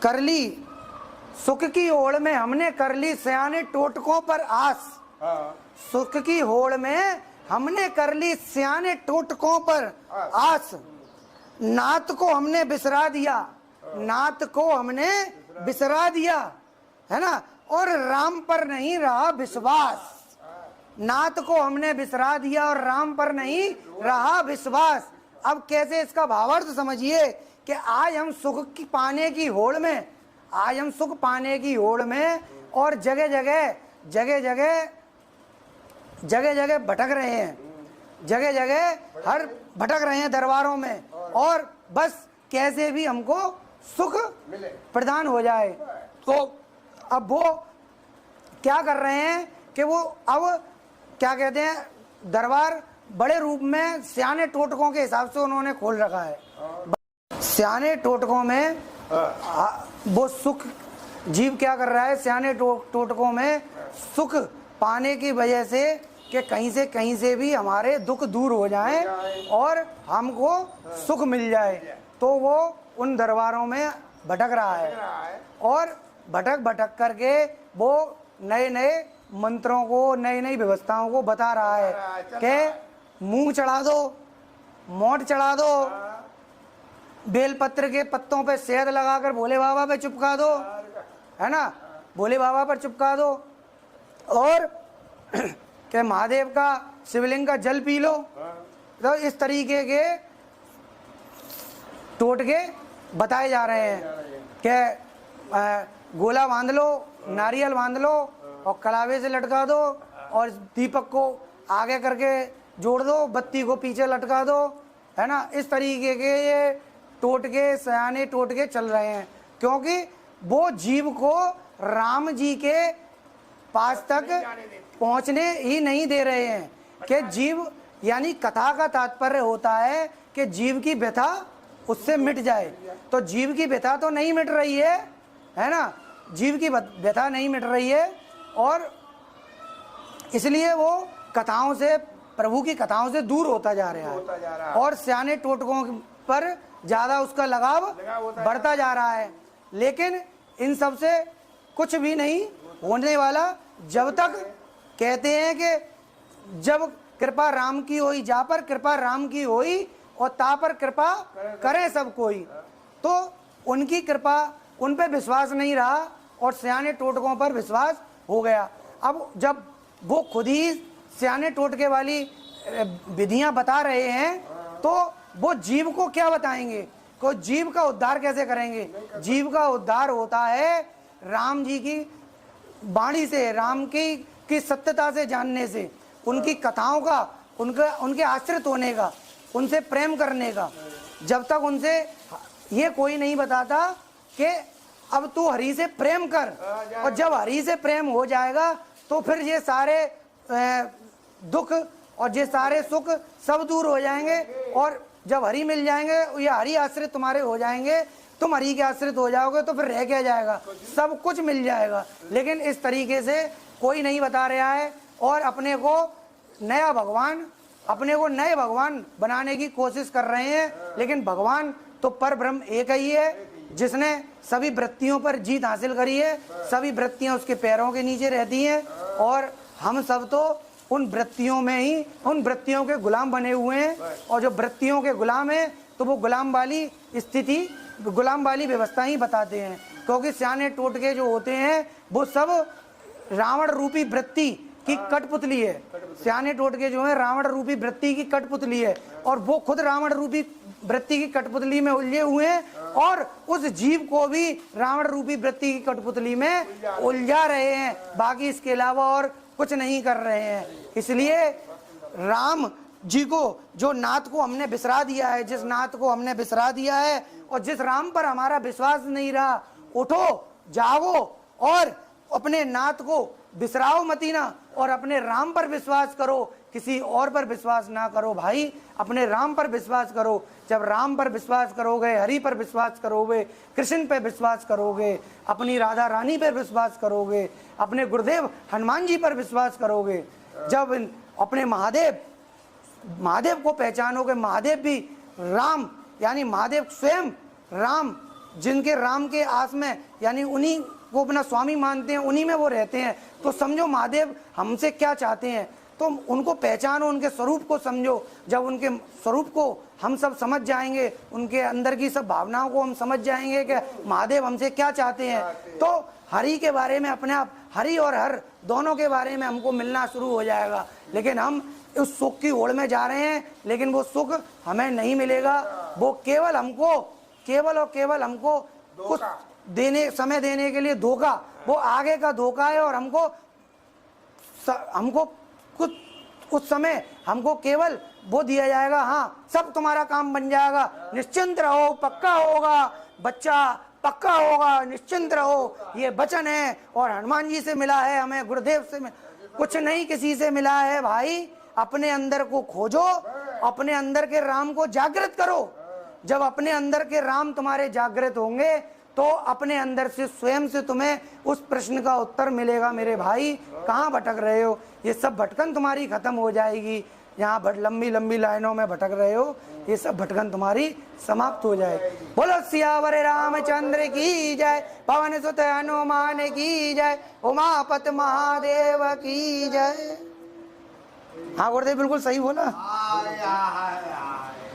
कर ली सुख की होड़ में हमने कर ली सियाने टोटकों पर आस। सुख की होड़ में हमने कर ली सियाने टोटकों पर आस। नात को हमने बिसरा दिया, नात को हमने बिसरा दिया, है ना, और राम पर नहीं रहा विश्वास। नात को हमने बिसरा दिया और राम पर नहीं रहा विश्वास। अब कैसे इसका भावार्थ समझिए कि आज हम सुख की पाने की होड़ में, आज हम सुख पाने की होड़ में और जगह जगह भटक रहे हैं, जगह जगह हर भटक रहे हैं दरबारों में, और बस कैसे भी हमको सुख प्रदान हो जाए। तो अब वो क्या कर रहे हैं कि वो अब क्या कहते हैं, दरबार बड़े रूप में सियाने टोटकों के हिसाब से उन्होंने खोल रखा है। सियाने टोटकों में वो सुख, जीव क्या कर रहा है सियाने टोटकों में सुख पाने की वजह से कि कहीं से भी हमारे दुख दूर हो जाएं और हमको सुख मिल जाए, तो वो उन दरबारों में भटक रहा है और भटक करके वो नए नए मंत्रों को, नई नई व्यवस्थाओं को बता रहा है कि मूंग चढ़ा दो, मोट चढ़ा दो, बेलपत्र के पत्तों पे शहद लगाकर भोले बाबा पे चिपका दो, है ना, भोले बाबा पर चिपका दो, और के महादेव का शिवलिंग का जल पी लो। तो इस तरीके के टोटके बताए जा रहे हैं कि गोला बांध लो, नारियल बांध लो और कलावे से लटका दो और दीपक को आगे करके जोड़ दो, बत्ती को पीछे लटका दो, है ना। इस तरीके के ये टोटके, सयाने टोटके चल रहे हैं, क्योंकि वो जीव को राम जी के पास तक पहुंचने ही नहीं दे रहे हैं। कि जीव, यानी कथा का तात्पर्य होता है कि जीव की व्यथा उससे मिट जाए, तो जीव की व्यथा तो नहीं मिट रही है ना, जीव की व्यथा नहीं मिट रही है, और इसलिए वो कथाओं से, प्रभु की कथाओं से दूर होता जा रहा है और सियाने टोटकों पर ज्यादा उसका लगाव बढ़ता जा रहा है। लेकिन इन सब से कुछ भी नहीं होने वाला, जब तक कहते हैं कि जब कृपा राम की होई, जा पर कृपा राम की होई और ता पर कृपा करे सब कोई, तो उनकी कृपा, उन पे विश्वास नहीं रहा और सियाने टोटकों पर विश्वास हो गया। अब जब वो खुद ही सियाने टोटके वाली विधियां बता रहे हैं, तो वो जीव को क्या बताएंगे, को जीव का उद्धार कैसे करेंगे। जीव का उद्धार होता है राम जी की वाणी से, राम की सत्यता से जानने से, उनकी कथाओं का, उनके आश्रित होने का, उनसे प्रेम करने का। जब तक उनसे ये कोई नहीं बताता कि अब तू हरि से प्रेम कर, और जब हरि से प्रेम हो जाएगा तो फिर ये सारे दुख और ये सारे सुख सब दूर हो जाएंगे, और जब हरि मिल जाएंगे, ये हरि आश्रित तुम्हारे हो जाएंगे, तुम हरि के आश्रित हो जाओगे, तो फिर रह क्या जाएगा, सब कुछ मिल जाएगा। लेकिन इस तरीके से कोई नहीं बता रहा है, और अपने को नया भगवान, अपने को नए भगवान बनाने की कोशिश कर रहे हैं। लेकिन भगवान तो पर ब्रह्म एक ही है, जिसने सभी वृत्तियों पर जीत हासिल करी है, सभी वृत्तियां उसके पैरों के नीचे रहती हैं, और हम सब तो उन वृत्तियों में ही, उन वृत्तियों के गुलाम बने हुए हैं, और जो वृत्तियों के गुलाम हैं तो वो गुलाम वाली स्थिति, गुलाम वाली व्यवस्था ही बताते हैं। क्योंकि सियाने टोटके जो होते हैं वो सब रावण रूपी वृत्ति की कठपुतली है। सियाने टोटके जो है रावण रूपी वृत्ति की कठपुतली है, और वो खुद रावण रूपी वृत्ति की कठपुतली में उलझे हुए हैं, और उस जीव को भी रावण रूपी वृत्ति की कठपुतली में उलझा रहे हैं। बाकी इसके अलावा और कुछ नहीं कर रहे हैं। इसलिए राम जी को, जो नाथ को हमने बिसरा दिया है, जिस नाथ को हमने बिसरा दिया है, और जिस राम पर हमारा विश्वास नहीं रहा, उठो, जागो और अपने नाथ को बिसराओ मती ना, और अपने राम पर विश्वास करो, किसी और पर विश्वास ना करो भाई, अपने राम पर विश्वास करो। जब राम पर विश्वास करोगे, हरि पर विश्वास करोगे, कृष्ण पे विश्वास करोगे, अपनी राधा रानी पर विश्वास करोगे, अपने गुरुदेव हनुमान जी पर विश्वास करोगे, जब अपने महादेव को पहचानोगे, महादेव भी राम, यानी महादेव स्वयं राम जिनके राम के आस में, यानी उन्हीं को अपना स्वामी मानते हैं, उन्हीं में वो रहते हैं। तो समझो महादेव हमसे क्या चाहते हैं, तो उनको पहचानो, उनके स्वरूप को समझो। जब उनके स्वरूप को हम सब समझ जाएंगे, उनके अंदर की सब भावनाओं को हम समझ जाएंगे कि महादेव हमसे क्या चाहते हैं, तो हरि के बारे में अपने आप, हरि और हर दोनों के बारे में हमको मिलना शुरू हो जाएगा। लेकिन हम उस सुख की ओर में जा रहे हैं, लेकिन वो सुख हमें नहीं मिलेगा। वो केवल हमको, केवल और केवल हमको कुछ देने, समय देने के लिए धोखा, वो आगे का धोखा है। और हमको कुछ उस समय हमको केवल वो दिया जाएगा, हाँ सब तुम्हारा काम बन जाएगा, निश्चिंत रहो, पक्का होगा बच्चा, पक्का होगा, निश्चिंत रहो। ये वचन है और हनुमान जी से मिला है, हमें गुरुदेव से कुछ नहीं किसी से मिला है भाई। अपने अंदर को खोजो, अपने अंदर के राम को जागृत करो। जब अपने अंदर के राम तुम्हारे जागृत होंगे तो अपने अंदर से स्वयं से तुम्हें उस प्रश्न का उत्तर मिलेगा, मेरे भाई कहाँ भटक रहे हो। ये सब भटकन तुम्हारी खत्म हो जाएगी। यहाँ लंबी लंबी लाइनों में भटक रहे हो, ये सब भटकन तुम्हारी समाप्त हो जाए। बोलो सियावर रामचंद्र की जय, पवन सुत हनुमान की जय, उमापत महादेव की जय। हाँ गुरुदेव बिल्कुल सही बोला।